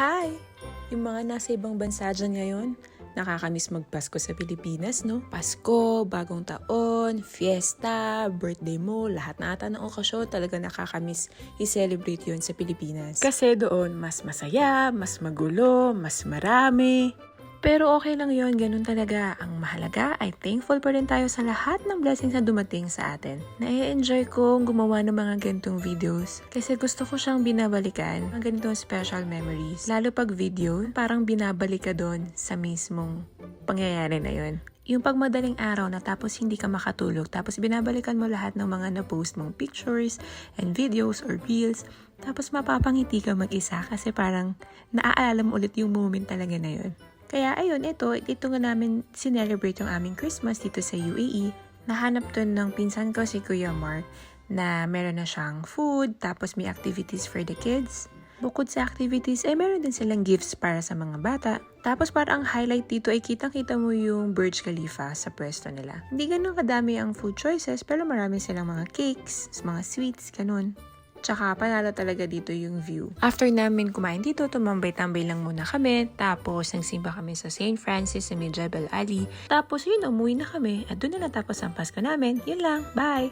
Hi! Yung mga nasa ibang bansa dyan ngayon, nakakamiss magpasko sa Pilipinas, no? Pasko, bagong taon, fiesta, birthday mo, lahat na ata ng okasyon talaga nakakamiss i-celebrate yun sa Pilipinas. Kasi doon, mas masaya, mas magulo, mas marami. Pero okay lang yon, ganun talaga. Ang mahalaga ay thankful pa rin tayo sa lahat ng blessings na dumating sa atin. Na-enjoy kong gumawa ng mga ganitong videos kasi gusto ko siyang binabalikan, mga ganitong special memories. Lalo pag video, parang binabalik ka doon sa mismong pangyayari na yon. Yung pagmadaling araw na tapos hindi ka makatulog, tapos binabalikan mo lahat ng mga na-post mong pictures and videos or reels, tapos mapapangiti ka mag-isa kasi parang naaalala mo ulit yung moment talaga na yon. Kaya ayun, ito nga namin sinelebrate yung aming Christmas dito sa UAE. Nahanap dun ng pinsan ko si Kuya Mark na meron na siyang food, tapos may activities for the kids. Bukod sa activities, meron din silang gifts para sa mga bata. Tapos parang ang highlight dito ay kitang-kita mo yung Burj Khalifa sa pwesto nila. Hindi ganun kadami ang food choices, pero marami silang mga cakes, mga sweets, ganun. Tsaka panalo talaga dito yung view. After namin kumain dito, tumambay-tambay lang muna kami. Tapos nagsimba kami sa St. Francis sa Jebel Ali. Tapos yun, umuwi na kami. At doon na natapos ang Pasko namin. Yun lang. Bye!